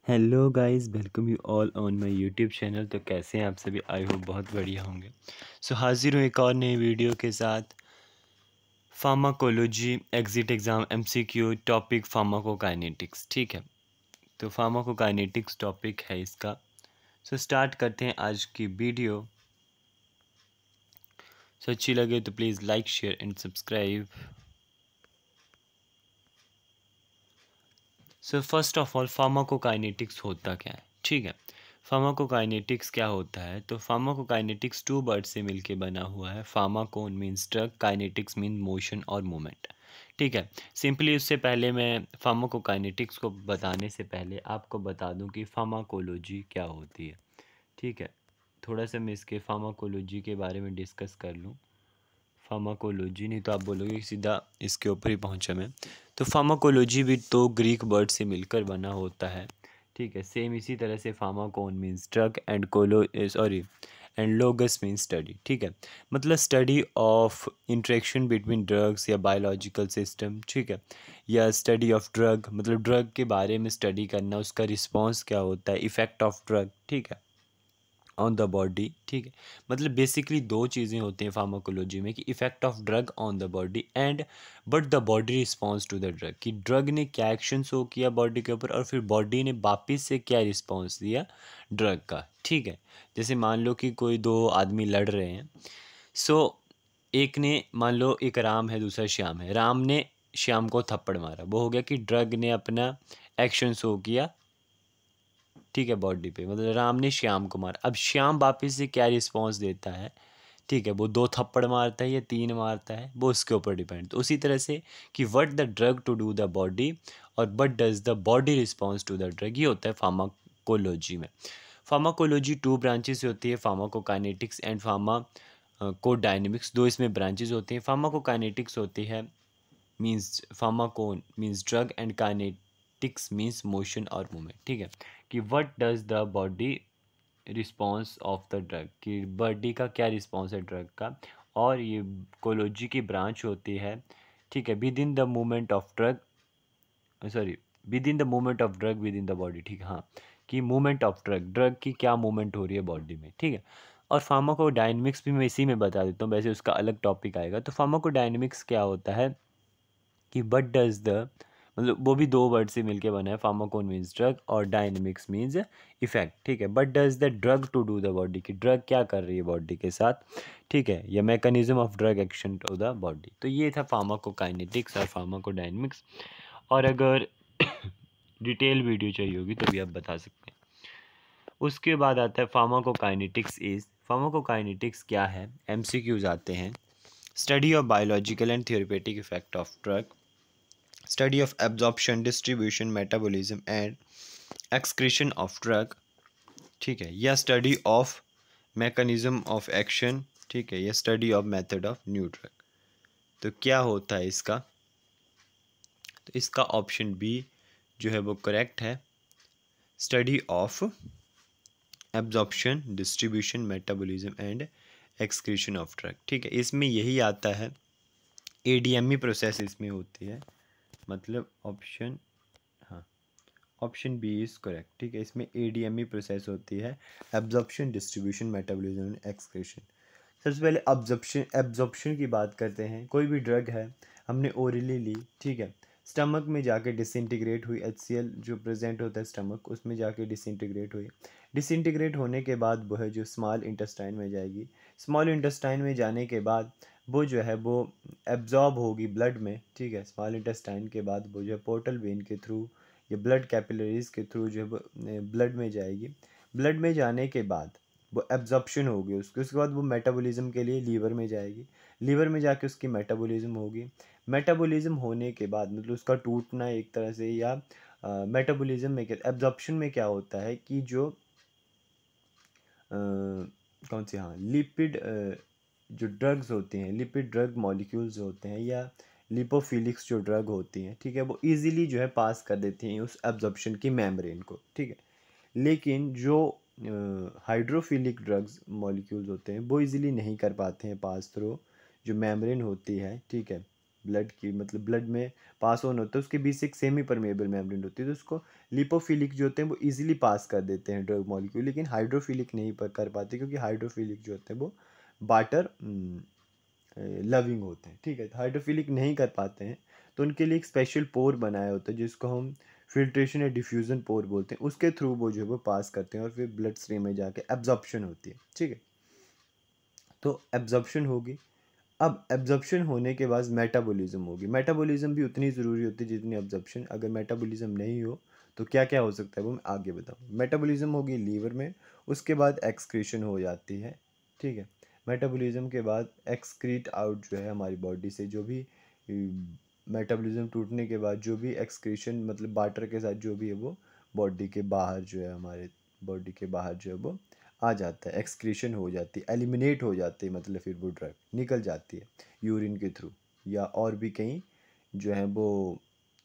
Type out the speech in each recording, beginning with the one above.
Hello guys, welcome you all on my YouTube channel. तो कैसे हैं आप सभी? आई होप बहुत बढ़िया होंगे। हाजिर हूँ एक और नई वीडियो के साथ। Pharmacology exit exam MCQ topic pharmacokinetics. ठीक है, तो फार्माकोकाइनेटिक्स टॉपिक है इसका। स्टार्ट करते हैं आज की वीडियो। अच्छी लगे तो please like share and subscribe. First of all pharmacokinetics होता क्या है? ठीक है, फार्माकोकाइनेटिक्स क्या होता है? तो फार्माकोकाइनेटिक्स टू वर्ड से मिलके बना हुआ है। फार्माकोन means drug, kinetics mean motion और मूवमेंट। ठीक है, सिंपली उससे पहले मैं फार्माकोकाइनेटिक्स को बताने से पहले आपको बता दूं कि फार्माकोलॉजी क्या होती है। ठीक है, थोड़ा सा मैं इसके फार्माकोलॉजी के बारे में डिस्कस कर लूँ। फार्माकोलॉजी नहीं तो आप बोलोगे कि सीधा इसके ऊपर ही पहुंचा मैं। तो फार्माकोलॉजी भी तो ग्रीक वर्ड से मिलकर बना होता है। ठीक है, सेम इसी तरह से pharmakon means drug and and logos means study. ठीक है, मतलब study of interaction between drugs या बायोलॉजिकल सिस्टम। ठीक है, या स्टडी ऑफ ड्रग मतलब ड्रग के बारे में स्टडी करना, उसका रिस्पॉन्स क्या होता है, इफ़ेक्ट ऑफ ड्रग। ठीक है, ऑन द बॉडी। ठीक है, मतलब बेसिकली दो चीज़ें होती हैं फार्माकोलॉजी में कि effect of drug on the body and but the body response to the drug, कि ड्रग ने क्या एक्शन शो किया बॉडी के ऊपर और फिर बॉडी ने वापिस से क्या रिस्पॉन्स दिया ड्रग का। ठीक है, जैसे मान लो कि कोई दो आदमी लड़ रहे हैं। सो एक ने, मान लो एक राम है दूसरा श्याम है, राम ने श्याम को थप्पड़ मारा, वो हो गया कि ड्रग ने अपना एक्शन शो किया। ठीक है, बॉडी पे, मतलब राम ने श्याम को मारा। अब श्याम वापिस से क्या रिस्पॉन्स देता है? ठीक है, वो दो थप्पड़ मारता है या तीन मारता है, वो उसके ऊपर डिपेंड। तो उसी तरह से कि what the drug to do the body और what does the body response to the drug, ये होता है फार्माकोलॉजी में। फार्माकोलॉजी टू ब्रांचेस होती है, फार्माकोकाइनेटिक्स एंड फार्माकोडायनेमिक्स। दो इसमें ब्रांचेस होती हैं। फार्माकोकाइनेटिक्स होती है means pharmacon means drug and kinetics means motion और मूवमेंट। ठीक है, कि what does the body response of the drug, कि बॉडी का क्या रिस्पॉन्स है ड्रग का। और ये कोलॉजी की ब्रांच होती है। ठीक है, with in the movement of drug, sorry, with in the movement of drug with in the body. ठीक है, हाँ, कि मूवमेंट ऑफ ड्रग, ड्रग की क्या मूवमेंट हो रही है बॉडी में। ठीक है, और फार्माकोडायनेमिक्स भी मैं इसी में बता देता हूँ, वैसे उसका अलग टॉपिक आएगा। तो फार्माकोडायनेमिक्स क्या होता है कि बट डज द, मतलब वो भी दो वर्ड से मिलके बना है। फार्माकोन मीन्स ड्रग और डायनेमिक्स मीन्स इफेक्ट। ठीक है, but does the drug to do the body, की ड्रग क्या कर रही है बॉडी के साथ। ठीक है, या mechanism of drug action to the body. तो ये था फार्माकोकाइनेटिक्स और फार्माकोडायनेमिक्स। और अगर डिटेल वीडियो चाहिए होगी तो भी आप बता सकते हैं। उसके बाद आता है फार्माकोकाइनेटिक्स इज, फार्माकोकाइनेटिक्स क्या है? एमसीक्यूज आते हैं। Study of biological and therapeutic effect of drug, study of absorption, distribution, metabolism and excretion of drug. ठीक है, या study of mechanism of action. ठीक है, या study of method of new drug. तो क्या होता है इसका? तो इसका ऑप्शन बी जो है वो करेक्ट है। Study of absorption, distribution, metabolism and excretion of drug. ठीक है, इसमें यही आता है। एडीएमई प्रोसेस इसमें होती है, मतलब ऑप्शन, हाँ, ऑप्शन बी इज़ करेक्ट। ठीक है, इसमें एडीएमई प्रोसेस होती है, absorption, distribution, metabolism and excretion. सबसे पहले एब्जॉर्प्शन की बात करते हैं। कोई भी ड्रग है, हमने ओरली ली। ठीक है, स्टमक में जाके डिसइंटीग्रेट हुई, HCl जो प्रेजेंट होता है स्टमक, उसमें जाके डिसइंटीग्रेट हुई। डिसइंटीग्रेट होने के बाद वो है जो स्मॉल इंटेस्टाइन में जाएगी। स्मॉल इंटेस्टाइन में जाने के बाद वो जो है वो एब्जॉर्ब होगी ब्लड में। ठीक है, स्मॉल इंटेस्टाइन के बाद वो जो है पोर्टल वेन के थ्रू या ब्लड कैपिलरीज के थ्रू जो है ब्लड में जाएगी। ब्लड में जाने के बाद वो एब्जॉर्प्शन होगी उसके बाद वो मेटाबॉलिज्म के लिए लीवर में जाएगी। लीवर में जाके उसकी मेटाबॉलिज्म होगी। मेटाबॉलिज्म होने के बाद मतलब उसका टूटना एक तरह से, या मेटाबॉलिज्म में क्या, एब्जॉर्प्शन में क्या होता है कि जो कौन सी, हाँ, लिपिड जो ड्रग्स होते हैं, लिपिड ड्रग मॉलिक्यूल्स होते हैं, या लिपोफिलिक्स जो ड्रग होती हैं, ठीक है, वो इजीली जो है पास कर देती हैं उस एब्जॉर्प्शन की मेम्ब्रेन को। ठीक है, लेकिन जो हाइड्रोफिलिक ड्रग्स मॉलिक्यूल्स होते हैं वो इजीली नहीं कर पाते हैं पास थ्रू जो मेम्ब्रेन होती है। ठीक है, ब्लड की, मतलब ब्लड में पास ऑन होता है, उसके बीच से एक सेमी परमेबल मेम्ब्रेन होती है, तो उसको लिपोफिलिक जो होते हैं वो इजीली पास कर देते हैं ड्रग मॉलिक्यूल, लेकिन हाइड्रोफिलिक नहीं कर पाते, क्योंकि हाइड्रोफिलिक जो होते हैं वो वाटर लविंग होते हैं, ठीक है। तो हाइड्रोफिलिक नहीं कर पाते हैं, तो उनके लिए एक स्पेशल पोर बनाया होता है जिसको हम फिल्ट्रेशन या डिफ्यूज़न पोर बोलते हैं, उसके थ्रू वो जो है वो पास करते हैं और फिर ब्लड स्ट्रीम में जाके एब्जॉर्प्शन होती है, ठीक है। तो एब्जॉर्प्शन होगी। अब एब्जॉर्प्शन होने के बाद मेटाबॉलिज्म होगी। मेटाबॉलिज्म भी उतनी ज़रूरी होती है जितनी एब्जॉर्प्शन। अगर मेटाबॉलिज्म नहीं हो तो क्या क्या हो सकता है वो मैं आगे बताऊँ। मेटाबॉलिज्म होगी लीवर में, उसके बाद एक्सक्रीशन हो जाती है, ठीक है। मेटाबॉलिज्म के बाद एक्सक्रीट आउट जो है हमारी बॉडी से, जो भी मेटाबॉलिज्म टूटने के बाद जो भी एक्सक्रीशन, मतलब वाटर के साथ जो भी है वो बॉडी के बाहर जो है, हमारे बॉडी के बाहर जो है वो आ जाता है, एक्सक्रीशन हो जाती है, एलिमिनेट हो जाती है, मतलब फिर वो ड्रग निकल जाती है यूरिन के थ्रू, या और भी कहीं जो है वो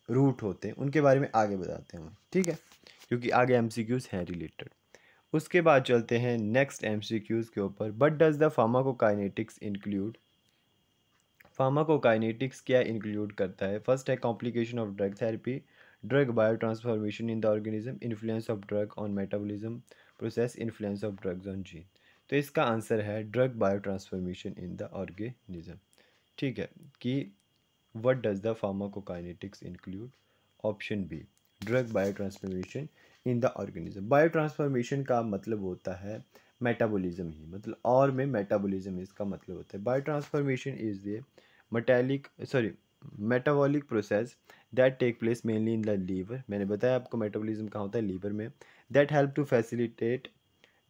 रूट होते हैं, उनके बारे में आगे बताते हैं हम, ठीक है, क्योंकि आगे एमसीक्यूज हैं रिलेटेड। उसके बाद चलते हैं नेक्स्ट एमसीक्यूज के ऊपर। But does the pharmacokinetics include, pharmacokinetics क्या इंक्लूड करता है। फर्स्ट है complication of drug therapy, drug bio transformation in the organism, influence of drug on metabolism process, influence of drugs on gene. तो इसका answer है drug bio transformation in the organism, ठीक है। कि what does the pharmacokinetics include, option B drug bio transformation in the organism. Bio transformation का मतलब होता है मेटाबॉलिज्म ही, मतलब और में मेटाबॉलिज्म इसका मतलब होता है। Bio transformation is the metallic sorry metabolic process that take place mainly in the liver. मैंने बताया आपको मेटाबॉलिज्म कहाँ होता है, लीवर में। That help to facilitate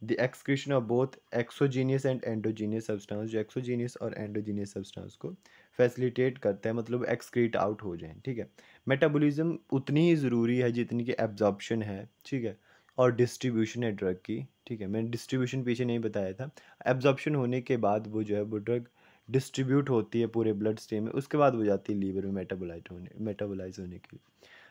the excretion of both exogenous and endogenous substance, जो एक्सोजीनियस और एंडोजीनियस सब्सटेंस को फैसिलिटेट करता है, मतलब एक्सक्रीट आउट हो जाए, ठीक है। मेटाबॉलिज्म उतनी ही ज़रूरी है जितनी कि एब्जॉर्प्शन है, ठीक है, और डिस्ट्रीब्यूशन है ड्रग की, ठीक है। मैंने डिस्ट्रीब्यूशन पीछे नहीं बताया था। एब्जॉर्प्शन होने के बाद वो जो है वो ड्रग डिस्ट्रीब्यूट होती है पूरे ब्लड स्ट्रीम में, उसके बाद वो जाती है लीवर में मेटाबोलाइज होने के लिए।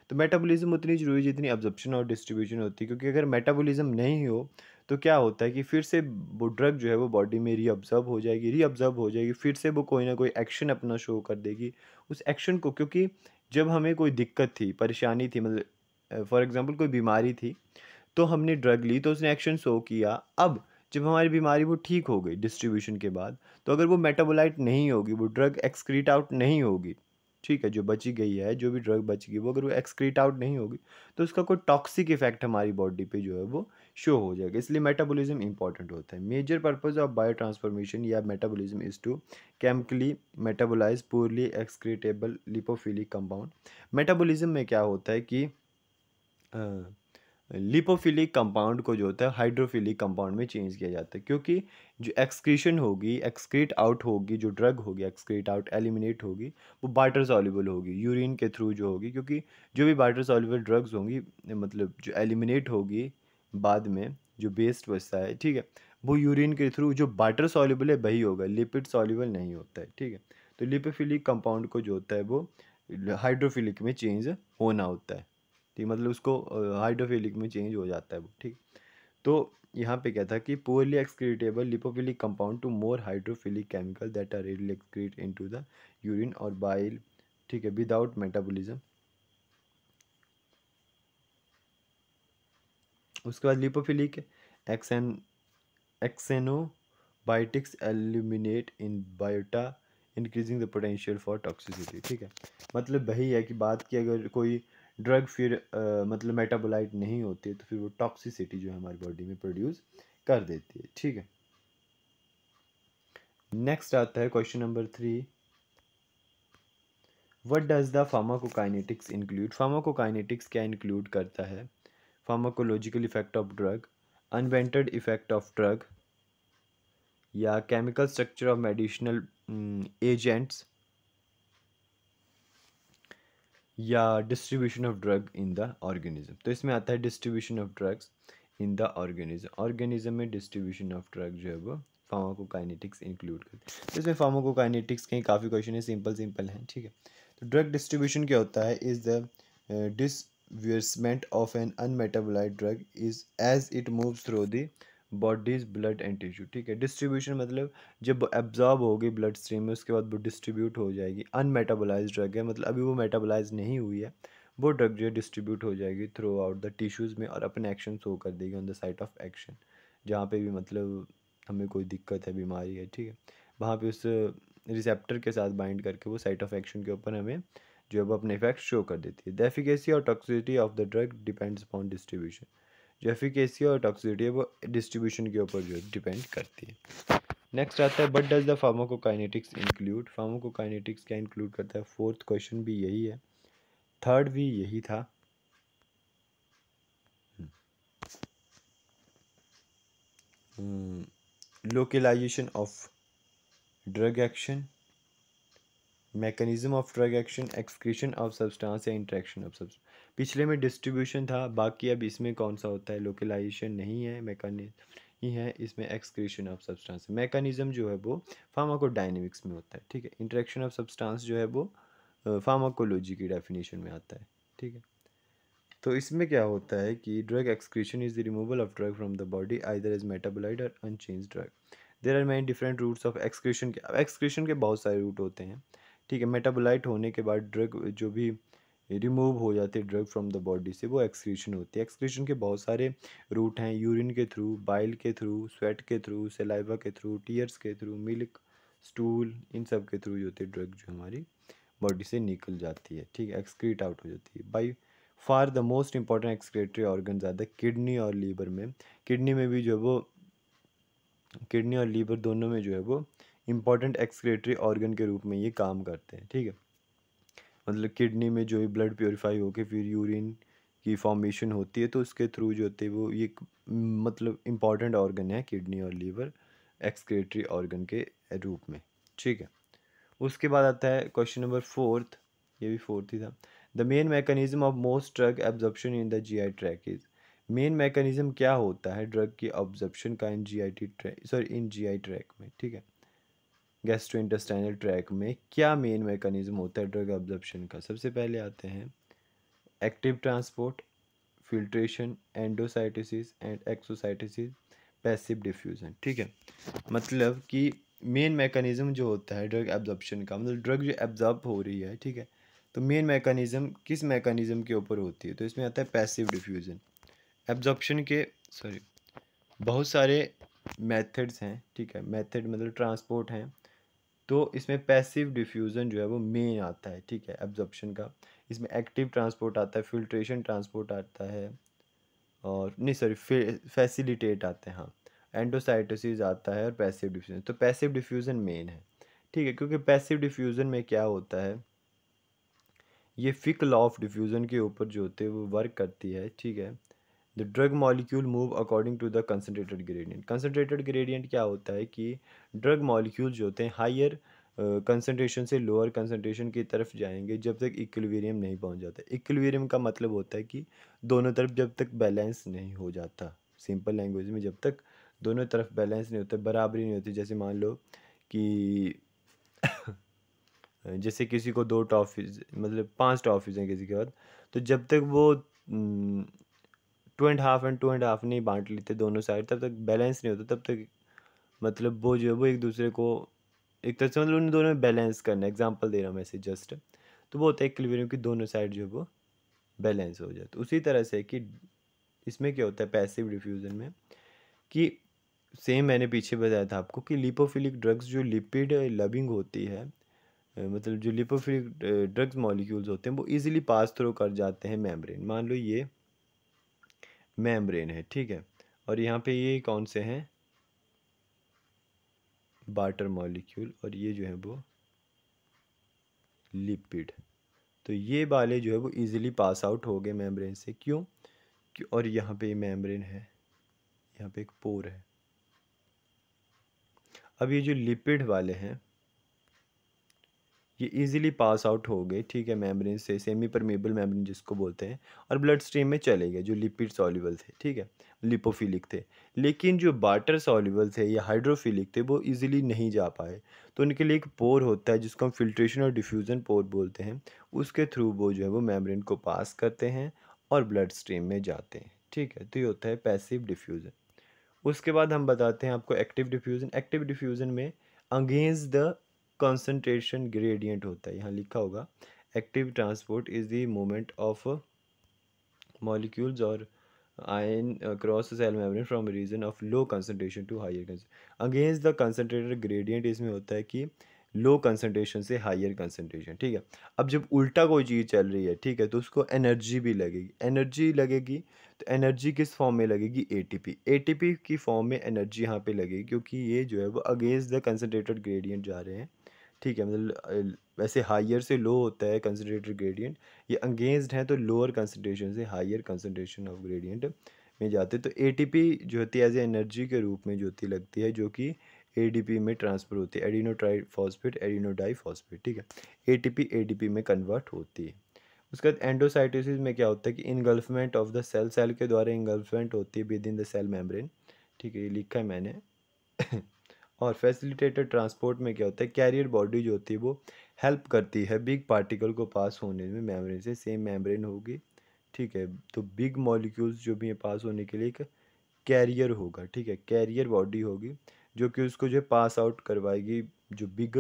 तो मेटाबॉलिज्म उतनी जरूरी जितनी एब्जॉर्प्शन और डिस्ट्रीब्यूशन होती है, क्योंकि अगर मेटाबॉलिज्म नहीं हो तो क्या होता है कि फिर से वो ड्रग जो है वो बॉडी में रीअब्जॉर्ब हो जाएगी, फिर से वो कोई ना कोई एक्शन अपना शो कर देगी उस एक्शन को। क्योंकि जब हमें कोई दिक्कत थी, परेशानी थी, मतलब फॉर एग्जांपल कोई बीमारी थी, तो हमने ड्रग ली तो उसने एक्शन शो किया। अब जब हमारी बीमारी वो ठीक हो गई डिस्ट्रीब्यूशन के बाद, तो अगर वो मेटाबोलाइट नहीं होगी, वो ड्रग एक्सक्रीट आउट नहीं होगी, ठीक है, जो बची गई है, जो भी ड्रग बच गई वो अगर वो एक्सक्रीट आउट नहीं होगी, तो उसका कोई टॉक्सिक इफेक्ट हमारी बॉडी पे जो है वो शो हो जाएगा। इसलिए मेटाबॉलिज्म इंपॉर्टेंट होता है। Major purpose of biotransformation या metabolism is to chemically metabolise poorly excretable lipophilic compound. Metabolism में क्या होता है कि लिपोफिलिक कंपाउंड को जो होता है हाइड्रोफिलिक कंपाउंड में चेंज किया जाता है, क्योंकि जो एक्सक्रीशन होगी, एक्सक्रीट आउट होगी, जो ड्रग होगी एक्सक्रीट आउट एलिमिनेट होगी, वो वाटर सॉल्युबल होगी, यूरिन के थ्रू जो होगी, क्योंकि जो भी वाटर सॉल्युबल ड्रग्स होंगी, मतलब जो एलिमिनेट होगी बाद में, जो वेस्ट बचता है, ठीक है, वो यूरिन के थ्रू, जो वाटर सॉल्युबल है वही होगा, लिपिड सॉल्युबल नहीं होता है, ठीक है। तो लिपोफिलिक कंपाउंड को जो होता है वो हाइड्रोफिलिक में चेंज होना होता है, ठीक, मतलब उसको हाइड्रोफिलिक में चेंज हो जाता है वो, ठीक। तो यहाँ पे क्या था कि poorly excretable lipophilic compound to more hydrophilic chemical that are readily excrete into the urine और बाइल, ठीक है, विदाउट मेटाबॉलिज्म। उसके बाद लिपोफिलिक एक्सन xenobiotics eliminate in biota increasing the potential for toxicity, ठीक है। मतलब वही है कि बात की अगर कोई ड्रग फिर मतलब मेटाबोलाइट नहीं होती है तो फिर वो टॉक्सिसिटी जो है हमारी बॉडी में प्रोड्यूस कर देती है, ठीक है। नेक्स्ट आता है question number 3। What does the pharmacokinetics include. Pharmacokinetics क्या इंक्लूड करता है। Pharmacological effect of drug, unwanted effect of drug, या chemical structure of medicinal agents, या distribution of drug in the organism. तो इसमें आता है distribution of drugs in the organism. Organism में डिस्ट्रीब्यूशन ऑफ ड्रग जो है वो फार्माकोकाइनेटिक्स इंक्लूड करते हैं। तो इसमें फार्माकोकाइनेटिक्स के काफ़ी क्वेश्चन है, सिंपल हैं, ठीक है। तो ड्रग डिस्ट्रीब्यूशन क्या होता है, is the dispersement of an unmetabolized drug is as it moves through the body's blood and tissue, ठीक है। डिस्ट्रीब्यूशन मतलब जब एब्जॉर्ब होगी ब्लड स्ट्रीम में उसके बाद वो डिस्ट्रीब्यूट हो जाएगी। अनमेटाबोलाइज ड्रग है, मतलब अभी वो मेटाबोलाइज नहीं हुई है, वो ड्रग जो है डिस्ट्रीब्यूट हो जाएगी थ्रू आउट द टिश्यूज़ में और अपने एक्शन शो कर देगी on the site of action. जहाँ पे भी मतलब हमें कोई दिक्कत है, बीमारी है, ठीक है, वहाँ पे उस रिसेप्टर के साथ बाइंड करके वो साइट ऑफ एक्शन के ऊपर हमें जो है वो अपने इफेक्ट शो कर देती है। द एफिकेसी और toxicity of the drug depends upon distribution. जो एफिकेसी और टॉक्सिसिटी है वो डिस्ट्रीब्यूशन के ऊपर जो है डिपेंड करती है। नेक्स्ट आता है, but does the pharmacokinetics include. Pharmacokinetics क्या इंक्लूड करता है? फोर्थ क्वेश्चन भी यही है, थर्ड भी यही था। Localization of drug action, mechanism of drug action, excretion of substance या इंट्रैक्शन ऑफ सब्सटेंस। पिछले में डिस्ट्रीब्यूशन था, बाकी अब इसमें कौन सा होता है? लोकलाइजेशन नहीं है, मैकेनिज्म ही है, इसमें एक्सक्रीशन ऑफ सब्सटेंस। मैकेनिज्म जो है वो फार्माकोडायनेमिक्स में होता है, ठीक है। इंट्रैक्शन ऑफ सब्सटेंस जो है वो फार्माकोलॉजी की डेफिनेशन में आता है, ठीक है। तो इसमें क्या होता है कि drug excretion is the removal of drug from the body either as metabolite or unchanged drug. There are many different routes of excretion के। अब एक्सक्रीशन के बहुत सारे रूट होते हैं, ठीक है। मेटाबोलाइट होने के बाद ड्रग जो भी रिमूव हो जाती है ड्रग फ्रॉम द बॉडी से, वो एक्सक्रीशन होती है। एक्सक्रीशन के बहुत सारे रूट हैं, यूरिन के थ्रू, बाइल के थ्रू, स्वेट के थ्रू, सलाइवा के थ्रू, टीयर्स के थ्रू, मिल्क, स्टूल, इन सब के थ्रू जो होती है ड्रग जो हमारी बॉडी से निकल जाती है, ठीक है, एक्सक्रीट आउट हो जाती है। By far the most important excretory organ ज़्यादा किडनी और लीवर में। किडनी में भी जो है वो, किडनी और लीवर दोनों में जो है वो इंपॉर्टेंट एक्सक्रीटरी ऑर्गन के रूप में ये काम करते हैं, ठीक है। मतलब किडनी में जो है ब्लड प्योरीफाई होकर फिर यूरिन की फॉर्मेशन होती है, तो उसके थ्रू जो होते हैं वो ये मतलब इम्पॉर्टेंट ऑर्गन है किडनी और लीवर एक्सक्रीटरी ऑर्गन के रूप में, ठीक है। उसके बाद आता है क्वेश्चन नंबर फोर्थ, ये भी फोर्थ ही था। The main mechanism of most drug absorption in the GI tract is. Main mechanism क्या होता है ड्रग की ऑब्जॉर्प्शन का इन GIT tract, sorry in GI tract में, ठीक है, गैस्ट्रोइंटेस्टाइनल ट्रैक में क्या मेन मैकेनिज्म होता है ड्रग ऑब्जॉर्प्शन का? सबसे पहले आते हैं active transport, filtration, endocytosis and exocytosis, passive diffusion, ठीक है। मतलब कि मेन मैकेनिज्म जो होता है ड्रग एब्जॉर्प्शन का, मतलब ड्रग जो एब्जॉर्ब हो रही है, ठीक है, तो मेन मैकेनिज्म किस मैकेनिज्म के ऊपर होती है? तो इसमें आता है पैसिव डिफ्यूजन। एब्जॉर्प्शन के, सॉरी, बहुत सारे मेथड्स हैं, ठीक है, मेथड मतलब ट्रांसपोर्ट हैं, तो इसमें पैसिव डिफ्यूज़न जो है वो मेन आता है, ठीक है, एब्जॉर्प्शन का। इसमें एक्टिव ट्रांसपोर्ट आता है, फिल्ट्रेशन ट्रांसपोर्ट आता है, और नहीं सॉरी फैसिलिटेट आते हैं, हाँ, एंडोसाइटोसिस आता है और पैसिव डिफ्यूज़न। तो पैसिव डिफ्यूज़न मेन है, ठीक है, क्योंकि पैसिव डिफ्यूज़न में क्या होता है, ये फिक लॉ ऑफ डिफ्यूज़न के ऊपर जो होते हैं वो वर्क करती है, ठीक है। The drug molecule move according to the concentrated gradient. Concentrated gradient क्या होता है कि ड्रग मॉलिक्यूल जो होते हैं हायर कंसनट्रेशन से लोअर कंसनट्रेशन की तरफ जाएंगे जब तक इक्विलिब्रियम नहीं पहुंच जाता। इक्विलिब्रियम का मतलब होता है कि दोनों तरफ जब तक बैलेंस नहीं हो जाता, सिंपल लैंग्वेज में, जब तक दोनों तरफ बैलेंस नहीं होता, बराबरी नहीं होती। जैसे मान लो कि जैसे किसी को 2 टॉफ़ीज़, मतलब 5 टॉफ़ीज़ हैं किसी के बाद, तो जब तक वो 2.5 एंड 2.5 नहीं बांट लेते दोनों साइड, तब तक बैलेंस नहीं होता, तब तक मतलब वो जो है वो एक दूसरे को एक तरह से मतलब उन दोनों में बैलेंस करना, एग्जांपल दे रहा हूँ मैं ऐसे जस्ट, तो वो होता है इक्विलिब्रियम की दोनों साइड जो है वो बैलेंस हो जाए। तो उसी तरह से कि इसमें क्या होता है पैसिव डिफ्यूज़न में, कि सेम मैंने पीछे बताया था आपको कि लिपोफिलिक ड्रग्स जो लिपिड लविंग होती है, मतलब जो लिपोफिलिक ड्रग्स मॉलिक्यूल्स होते हैं वो इजीली पास थ्रू कर जाते हैं मेम्ब्रेन। मान लो ये मेम्ब्रेन है, ठीक है, और यहाँ पे ये कौन से हैं, वाटर मॉलिक्यूल, और ये जो है वो लिपिड। तो ये वाले जो है वो इजीली पास आउट हो गए मेम्ब्रेन से, क्यों? और यहाँ पे मेम्ब्रेन है, यहाँ पे एक पोर है। अब ये जो लिपिड वाले हैं ये इजीली पास आउट हो गए, ठीक है, मेम्ब्रेन से, सेमी परमेबल मेम्ब्रेन जिसको बोलते हैं, और ब्लड स्ट्रीम में चले गए, जो लिपिड सॉल्युबल थे, ठीक है, लिपोफिलिक थे। लेकिन जो वाटर सॉल्युबल थे या हाइड्रोफिलिक थे वो इजीली नहीं जा पाए, तो उनके लिए एक पोर होता है जिसको हम फिल्ट्रेशन और डिफ्यूज़न पोर बोलते हैं, उसके थ्रू वो जो है वो मेम्ब्रेन को पास करते हैं और ब्लड स्ट्रीम में जाते हैं, ठीक है। तो ये होता है पैसिव डिफ्यूज़न। उसके बाद हम बताते हैं आपको एक्टिव डिफ्यूज़न। एक्टिव डिफ्यूज़न में अगेंस्ट द कंसंट्रेशन ग्रेडियंट होता है, यहाँ लिखा होगा active transport is the movement of molecules or ion across the cell membrane from a region of low concentration to higher concentration against the concentrated gradient। इसमें होता है कि लो कंसनट्रेशन से हायर कंसनट्रेशन, ठीक है। अब जब उल्टा कोई चीज़ चल रही है, ठीक है, तो उसको एनर्जी भी लगेगी। एनर्जी लगेगी तो एनर्जी किस फॉर्म में लगेगी? एटीपी। एटीपी की फॉर्म में एनर्जी यहाँ पे लगेगी, क्योंकि ये जो है वो अगेंस्ट द कंसनट्रेटेड ग्रेडियंट जा रहे हैं, ठीक है। मतलब वैसे हायर से लो होता है कंसनट्रेटेड ग्रेडियंट, ये अगेंस्ट है तो लोअर कंसनट्रेशन से हायर कंसनट्रेशन ऑफ ग्रेडियंट में जाते हैं। तो एटीपी जो होती है एज ए एनर्जी के रूप में जो होती लगती है, जो कि एडीपी में ट्रांसफर होती है, एडिनो ट्राइफॉस्फेट एडिनो डाइफॉस्फेट, ठीक है। एटीपी एडीपी में कन्वर्ट होती है। उसके बाद एंडोसाइटोसिस में क्या होता है कि engulfment of the cell, cell के द्वारा इनगल्फमेंट होती है with in the cell membrane, ठीक है, ये लिखा है मैंने। और फैसिलिटेटेड ट्रांसपोर्ट में क्या होता है, कैरियर बॉडी जो होती है वो हेल्प करती है बिग पार्टिकल को पास होने में मेम्ब्रेन से। सेम मेम्ब्रेन होगी, ठीक है, तो बिग मॉलिक्यूल्स जो भी है पास होने के लिए एक कैरियर होगा, ठीक है, कैरियर बॉडी होगी जो कि उसको जो है पास आउट करवाएगी जो बिग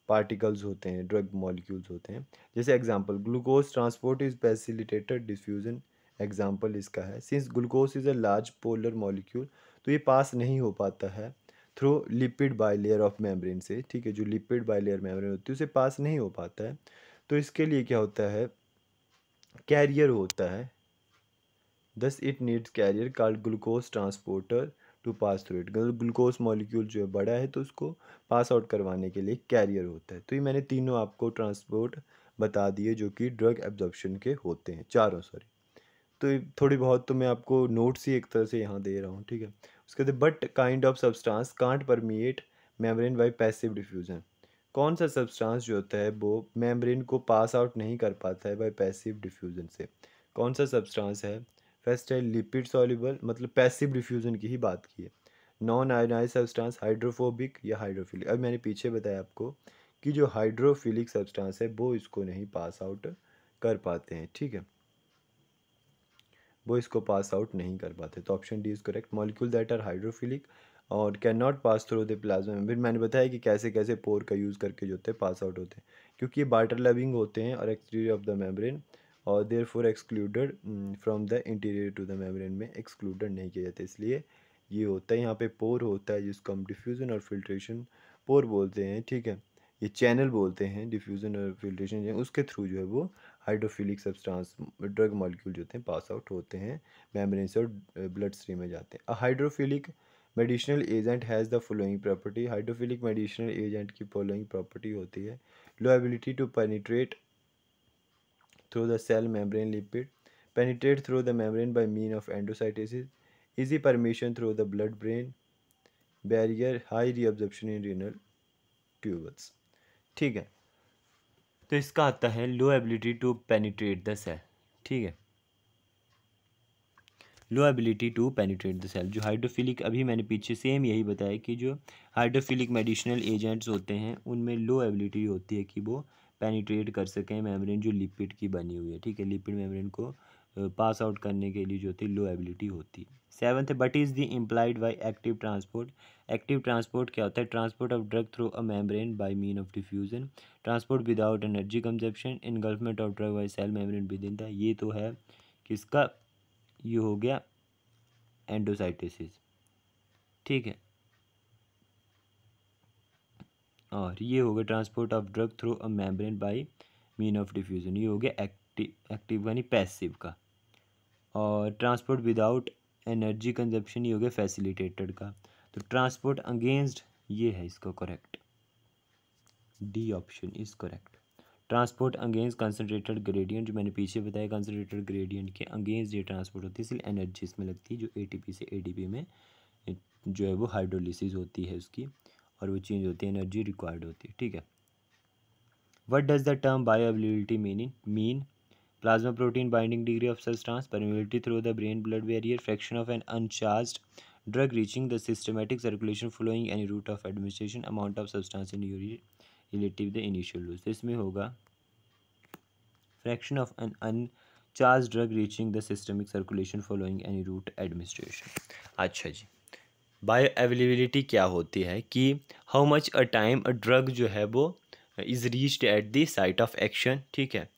पार्टिकल्स होते हैं, ड्रग मॉलिक्यूल्स होते हैं। जैसे example glucose transport is facilitated diffusion, example इसका है since glucose is a large polar molecule, तो ये पास नहीं हो पाता है through lipid bilayer of membrane से, ठीक है, जो लिपिड बाइलेयर मेम्ब्रेन होती है उसे पास नहीं हो पाता है, तो इसके लिए क्या होता है, कैरियर होता है। Thus it needs carrier called glucose transporter to pass through it. Glucose molecule जो है बड़ा है तो उसको पास आउट करवाने के लिए कैरियर होता है। तो ये मैंने तीनों आपको ट्रांसपोर्ट बता दिए जो कि ड्रग एब्जॉर्प्शन के होते हैं, चारों सॉरी। तो ये थोड़ी बहुत तो मैं आपको नोट्स ही एक तरह से यहाँ दे रहा हूँ, ठीक है। उसके बाद but kind of substance can't permeate membrane by passive diffusion. कौन सा सब्सटेंस जो होता है वो मेम्ब्रेन को पास आउट नहीं कर पाता है बाय पैसिव डिफ्यूजन से? कौन सा सब्सटेंस है? फर्स्ट है लिपिड सॉल्युबल, मतलब पैसिव डिफ्यूजन की ही बात की है। नॉन आयोनाइज सब्सटेंस हाइड्रोफोबिक या हाइड्रोफिलिक। अब मैंने पीछे बताया आपको कि जो हाइड्रोफिलिक सब्सटेंस है वो इसको नहीं पास आउट कर पाते हैं, ठीक है, वो इसको पास आउट नहीं कर पाते। तो option D is correct, molecule that are hydrophilic और can not pass through the plasma membrane. मैंने बताया कि कैसे कैसे पोर का यूज़ करके जो होते हैं पास आउट होते हैं, क्योंकि ये बाटर लविंग होते हैं और एक्सटीरियर ऑफ द मेम्ब्रेन और therefore excluded from the interior to the membrane में एक्सक्लूडेड नहीं किया जाता, इसलिए ये होता है। यहाँ पे पोर होता है जिसको हम डिफ्यूज़न और फिल्ट्रेशन पोर बोलते हैं, ठीक है, ये चैनल बोलते हैं डिफ्यूज़न और फिल्ट्रेशन, उसके थ्रू जो है वो हाइड्रोफिलिक सब्सटेंस ड्रग मॉलिक्यूल जो होते हैं पास आउट होते हैं मेम्ब्रेन से और ब्लड स्ट्रीम में जाते हैं। A hydrophilic medicinal agent has the following property. Hydrophilic medicinal agent की फॉलोइंग प्रॉपर्टी होती है, low ability to penetrate through the cell membrane lipid, penetrate through the membrane by mean of endocytosis, easy permission through the blood brain barrier, high reabsorption in renal tubules, ठीक है। तो इसका आता है low ability to penetrate the cell, ठीक है, low ability to penetrate the cell. जो hydrophilic, अभी मैंने पीछे सेम यही बताया कि जो हाइड्रोफिलिक मेडिसिनल एजेंट्स होते हैं उनमें लो एबिलिटी होती है कि वो पेनिट्रेट कर सकें मेम्ब्रेन जो लिपिड की बनी हुई है, ठीक है, लिपिड मेम्ब्रेन को पास आउट करने के लिए जो होती है लो एबिलिटी होती है। सेवन्थ है but is the implied by active transport. Active transport क्या होता है? Transport of drug through a membrane by mean of diffusion, transport without energy consumption, engulfment of drug by cell membrane with in the. ये तो है किसका, ये हो गया एंडोसाइटोसिस, ठीक है, और ये हो गया transport of drug through a membrane by mean of diffusion, ये हो गया एक्टिव, एक्टिव यानी पैसिव का। और ट्रांसपोर्ट विदाउट एनर्जी कंजप्शन ये हो गया फैसिलिटेटेड का। तो ट्रांसपोर्ट अगेंस्ट, ये है इसका correct, D option is correct. Transport against concentrated gradient, जो मैंने पीछे बताया कंसनट्रेटेड ग्रेडियंट के अगेंस्ट ये ट्रांसपोर्ट होती है, इसलिए एनर्जी इसमें लगती है जो एटीपी से एडीपी में जो है वो हाइड्रोलिसिस होती है उसकी, और वो चेंज होती है, एनर्जी रिक्वायर्ड होती है, ठीक है। What does the term bioavailability mean? Plasma protein binding degree of substance, permeability through the brain blood barrier, fraction of an uncharged drug reaching the systematic circulation following any route of administration, amount of substance in urine relative the initial dose। तो इसमें होगा fraction of an uncharged drug reaching the systemic circulation following any route administration। अच्छा जी, bio availability क्या होती है कि how much a time a drug जो है वो is reached at the site of action, ठीक है।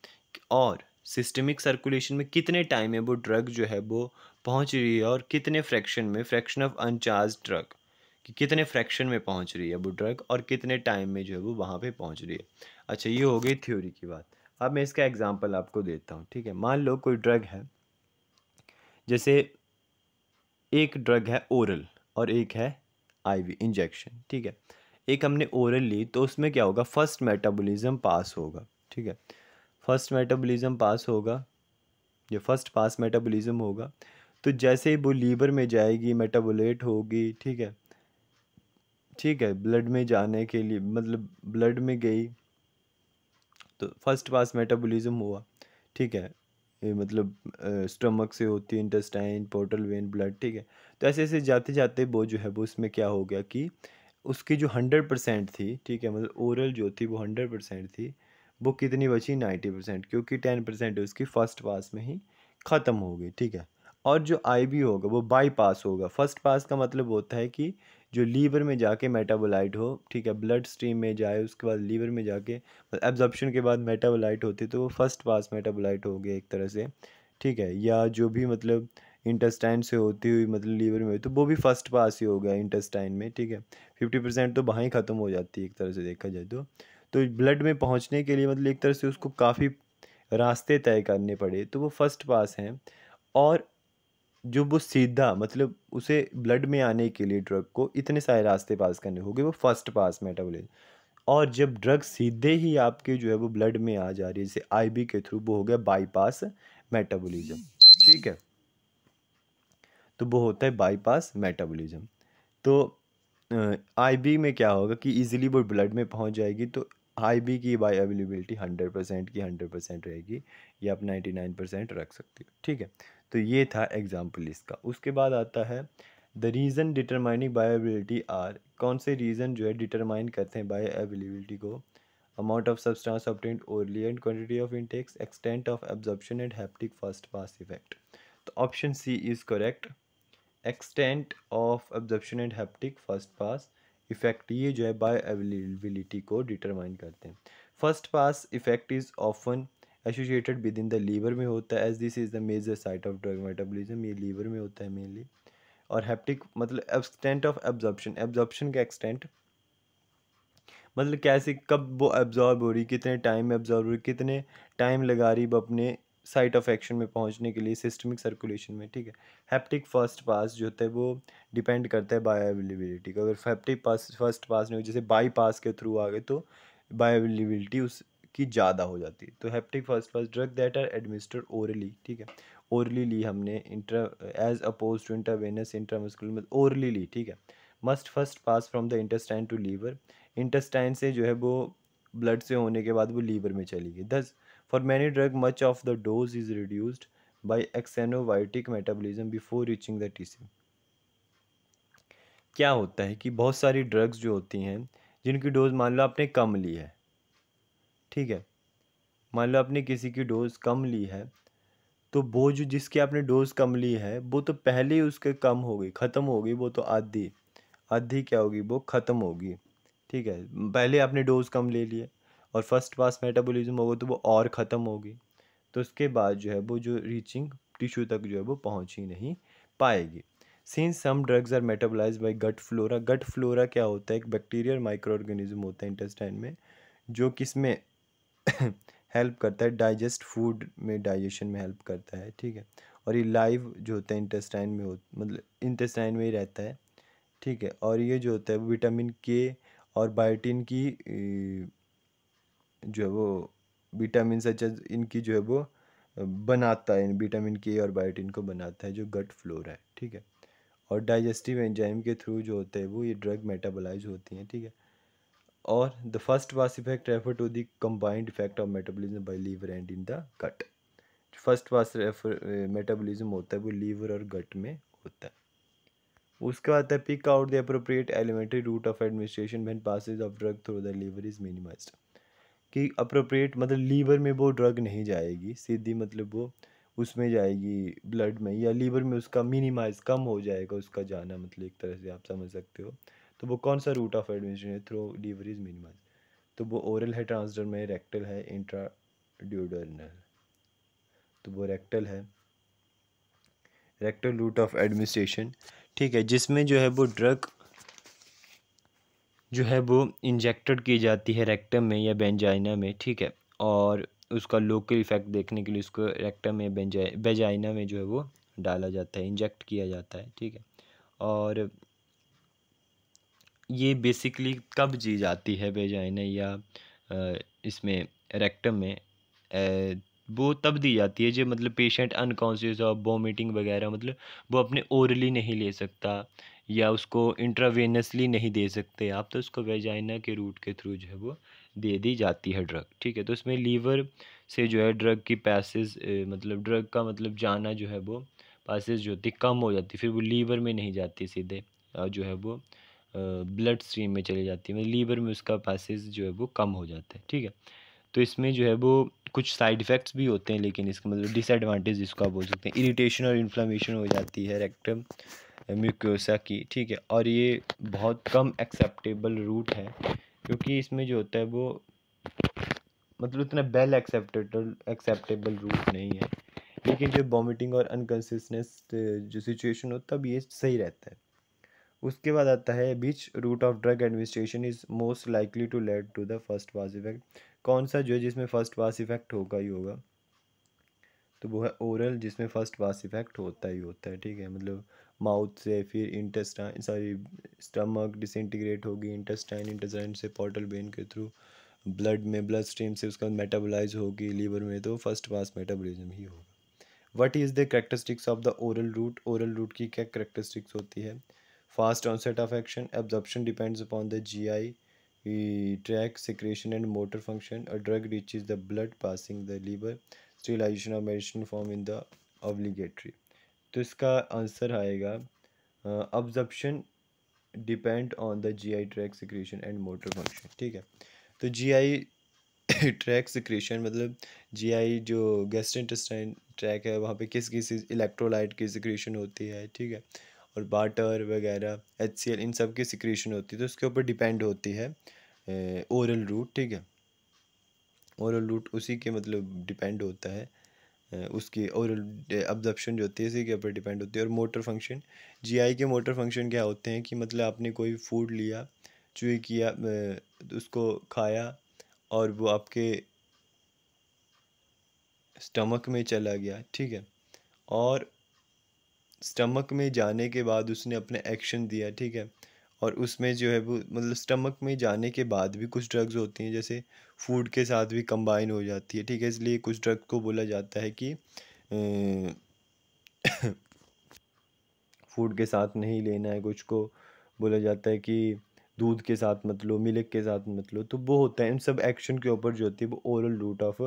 और सिस्टमिक सर्कुलेशन में कितने टाइम में वो ड्रग जो है वो पहुंच रही है, और कितने फ्रैक्शन में, फ्रैक्शन ऑफ अनचार्ज ड्रग, कि कितने फ्रैक्शन में पहुंच रही है वो ड्रग और कितने टाइम में जो है वो वहाँ पे पहुंच रही है। अच्छा, ये हो गई थ्योरी की बात। अब मैं इसका एग्जांपल आपको देता हूँ, ठीक है। मान लो कोई ड्रग है, जैसे एक ड्रग है ओरल और एक है आईवी इंजेक्शन, ठीक है। एक हमने ओरल ली तो उसमें क्या होगा, फर्स्ट मेटाबॉलिज्म पास होगा, ठीक है। फर्स्ट मेटाबॉलिज्म पास होगा, ये फर्स्ट पास मेटाबॉलिज्म होगा। तो जैसे ही वो लीवर में जाएगी, मेटाबोलेट होगी, ठीक है, ठीक है, ब्लड में जाने के लिए, मतलब ब्लड में गई तो फर्स्ट पास मेटाबॉलिज्म हुआ, ठीक है। ये मतलब स्टमक से होती है, इंटेस्टाइन, पोर्टल वेन, ब्लड, ठीक है। तो ऐसे ऐसे जाते जाते वो जो है वो उसमें क्या हो गया कि उसकी जो 100% थी, ठीक है, मतलब ओरल जो थी वो 100% थी, वो कितनी बची, 90%, क्योंकि 10% उसकी फर्स्ट पास में ही ख़त्म हो गई, ठीक है। और जो आईवी होगा वो बाई पास होगा। फर्स्ट पास का मतलब होता है कि जो लीवर में जाके मेटाबोलाइट हो, ठीक है, ब्लड स्ट्रीम में जाए, उसके बाद लीवर में जाके एब्जॉर्प्शन के बाद मेटाबोलाइट होती, तो वो फर्स्ट पास मेटाबोलाइट हो गया एक तरह से, ठीक है। या जो भी मतलब इंटेस्टाइन से होती हुई मतलब लीवर में, तो वो भी फर्स्ट पास ही हो गया इंटेस्टाइन में, ठीक है। 50% तो वहाँ ही ख़त्म हो जाती है एक तरह से देखा जाए तो ब्लड में पहुँचने के लिए मतलब एक तरह से उसको काफ़ी रास्ते तय करने पड़े, तो वो फर्स्ट पास हैं। और जो वो सीधा मतलब उसे ब्लड में आने के लिए ड्रग को इतने सारे रास्ते पास करने होंगे, वो फर्स्ट पास मेटाबॉलिज्म। और जब ड्रग सीधे ही आपके जो है वो ब्लड में आ जा रही है जैसे आईबी के थ्रू, वो हो गया बाईपास मेटाबॉलिज्म, ठीक है। तो वो होता है बाईपास मेटाबॉलिज्म। तो आईबी में क्या होगा कि इजीली वो ब्लड में पहुंच जाएगी, तो आईबी की बाई अवेलेबिलिटी 100% की 100% रहेगी, या आप 99% रख सकते हो, ठीक है। तो ये था एग्जाम्पल इसका। उसके बाद आता है the reason determining bioavailability are, कौन से रीज़न जो है डिटरमाइन करते हैं बायो अवेलेबिलिटी को, amount of substance obtained orally and quantity of intakes, extent of absorption and hepatic first pass effect. तो option C is correct, extent of absorption and hepatic first pass effect, ये जो है bioavailability को determine करते हैं। First pass effect is often associated with in the liver में होता है, as this is the major site of drug metabolism, ये लीवर में होता है मेनली। और हैप्टिक मतलब एक्सटेंट ऑफ एब्जॉर्प्शन, एब्जॉर्प्शन का एक्सटेंट मतलब कैसे, कब वो एब्जॉर्ब हो रही, कितने टाइम में एब्जॉर्ब हो रही, कितने टाइम लगा रही वो अपने साइट ऑफ एक्शन में पहुंचने के लिए सिस्टमिक सर्कुलेशन में, ठीक है। हैप्टिक फर्स्ट पास जो होता है वो डिपेंड करता है बायो अवेलेबिलिटी का। अगर हैप्टिक पास फर्स्ट पास नहीं हो, जैसे बाई पास के थ्रू आ गए, तो बायो अवेलेबिलिटी उसकी ज़्यादा हो जाती है। तो hepatic first pass drug that are administered orally, ठीक है, ओरली ली हमने, intra as oppose to intravenous intramuscular, मतलब ओरली ली, ठीक है, must first pass from the intestine to liver, intestine से जो है वो ब्लड से होने के बाद वो लीवर में चली गई। Thus for many drug much of the dose is reduced by xenobiotic metabolism before reaching the tissue. क्या होता है कि बहुत सारी ड्रग्स जो होती हैं जिनकी डोज मान लो आपने कम ली है, ठीक है, मान लो आपने किसी की डोज कम ली है, तो वो जो जिसकी आपने डोज कम ली है वो तो पहले ही उसके कम हो गई, ख़त्म हो गई, वो तो आधी आधी क्या होगी, वो ख़त्म होगी, ठीक है। पहले आपने डोज कम ले लिए और फर्स्ट पास मेटाबॉलिज्म होगा तो वो और ख़त्म होगी, तो उसके बाद जो है वो जो रीचिंग टिश्यू तक जो है वो पहुंच ही नहीं पाएगी। Since some drugs are metabolize by gut flora, gut flora क्या होता है, एक बैक्टीरियल माइक्रो ऑर्गेनिज्म होता है इंटेस्टाइन में, जो किसमें हेल्प करता है, डाइजेस्ट फूड में, डाइजेशन में हेल्प करता है, ठीक है। और ये लाइव जो होता है इंटेस्टाइन में हो, मतलब इंटेस्टाइन में ही रहता है, ठीक है। और ये जो होता है विटामिन के और बायोटिन की जो है वो विटामिन सच इनकी जो है वो बनाता है, विटामिन के और बायोटिन को बनाता है जो गट फ्लोरा है, ठीक है। और डाइजेस्टिव एंजाइम के थ्रू जो होते हैं वो ये ड्रग मेटाबोलाइज होती हैं, ठीक है। और the first pass effect refer to the combined effect of metabolism by liver and in the gut. First pass refer metabolism होता है वो लीवर और गट में होता है। उसके बाद है pick out the appropriate elementary route of administration when passage of drug through the liver is minimized, कि अप्रोप्रिएट मतलब लीवर में वो ड्रग नहीं जाएगी सीधी, मतलब वो उसमें जाएगी ब्लड में या लीवर में, उसका मिनिमाइज कम हो जाएगा उसका जाना, मतलब एक तरह से आप समझ सकते हो। तो वो कौन सा रूट ऑफ एडमिनिस्ट्रेशन है? Through liver is minimize. तो वो ओरल है, ट्रांसडर्मल है, रेक्टल है, इंट्राड्यूडर्नल। तो वो रेक्टल है, रेक्टल रूट ऑफ एडमिनिस्ट्रेशन, ठीक है, जिसमें जो है वो ड्रग जो है वो इंजेक्टेड की जाती है रेक्टम में या बेंजाइना में, ठीक है। और उसका लोकल इफेक्ट देखने के लिए उसको रेक्टम में बेजाइना में जो है वो डाला जाता है, इंजेक्ट किया जाता है, ठीक है। और ये बेसिकली कब दी जाती है बेजाइना या इसमें रेक्टम में? वो तब दी जाती है जब मतलब पेशेंट अनकॉन्शियस और वॉमिटिंग वगैरह, मतलब वो अपने ओरली नहीं ले सकता या उसको इंट्रावेनसली नहीं दे सकते आप, तो उसको वेजाइना के रूट के थ्रू जो है वो दे दी जाती है ड्रग, ठीक है। तो इसमें लीवर से जो है ड्रग की पैसेज, मतलब ड्रग का मतलब जाना जो है वो पैसेज जो होती कम हो जाती, फिर वो लीवर में नहीं जाती सीधे, जो है वो ब्लड स्ट्रीम में चली जाती है, मतलब लीवर में उसका पैसेज जो है वो कम हो जाता है, ठीक है। तो इसमें जो है वो कुछ साइड इफ़ेक्ट्स भी होते हैं, लेकिन इसका मतलब डिसएडवांटेज जिसको आप बोल सकते हैं, इरिटेशन और इन्फ्लेमेशन हो जाती है रेक्टम म्यूकोसा की, ठीक है। और ये बहुत कम एक्सेप्टेबल रूट है, क्योंकि इसमें जो होता है वो मतलब उतना वेल एक्सेप्टेबल रूट नहीं है। लेकिन जो वॉमिटिंग और अनकॉन्सियसनेस जो सिचुएशन हो तब ये सही रहता है। उसके बाद आता है which route of drug administration is most likely to lead to the first pass effect. कौन सा जो है जिसमें फर्स्ट पास इफेक्ट होगा ही होगा? तो वो है ओरल, जिसमें फर्स्ट पास इफेक्ट होता ही होता है, ठीक है। मतलब माउथ से, फिर इंटेस्टाइन, सॉरी स्टमक डिसइंटीग्रेट होगी, इंटेस्टाइन, इंटेस्टाइन से पोर्टल वेन के थ्रू ब्लड में, ब्लड स्ट्रीम से उसका मेटाबोलाइज होगी लीवर में, तो फर्स्ट पास मेटाबॉलिज्म ही होगा। What is the characteristics of the oral route? Oral route की क्या करेक्टरिस्टिक्स होती है? Fast onset of action, absorption depends upon the GI tract secretion and motor function, a drug reaches the blood passing the liver, sterilization of medicine form in the obligatory। तो इसका answer आएगा absorption depend on the GI track secretion and motor function, ठीक है। तो GI tract secretion मतलब GI जो गैस्ट्रोइंटेस्टाइन track है वहाँ पे किस किस इलेक्ट्रोलाइट की सिक्रेशन होती है, ठीक है। और वाटर वगैरह HCl इन सब की सिक्रेशन होती है, तो उसके ऊपर डिपेंड होती है ओरल रूट, ठीक है। ओरल रूट उसी के मतलब डिपेंड होता है, उसकी ओरल अब्जॉर्प्शन जो होती है इसी के ऊपर डिपेंड होती है। और मोटर फंक्शन, जीआई के मोटर फंक्शन क्या होते हैं कि मतलब आपने कोई फूड लिया, च्यूई किया, उसको खाया और वो आपके स्टमक में चला गया, ठीक है। और स्टमक में जाने के बाद उसने अपने एक्शन दिया, ठीक है। और उसमें जो है वो मतलब स्टमक में जाने के बाद भी कुछ ड्रग्स होती हैं जैसे फूड के साथ भी कंबाइन हो जाती है, ठीक है। इसलिए कुछ ड्रग को बोला जाता है कि फूड के साथ नहीं लेना है, कुछ को बोला जाता है कि दूध के साथ मत लो, मिल्क के साथ मत लो। तो वो होता है इन सब एक्शन के ऊपर जो होती है वो ओरल रूट ऑफ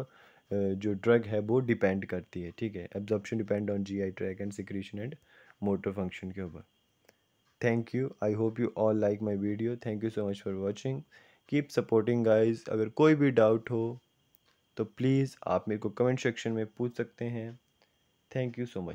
जो ड्रग है वो डिपेंड करती है, ठीक है। Absorption depend on GI tract and secretion and motor function के ऊपर। Thank you, I hope you all like my video, thank you so much for watching, keep supporting guys. अगर कोई भी डाउट हो तो प्लीज़ आप मेरे को कमेंट सेक्शन में पूछ सकते हैं। Thank you so much.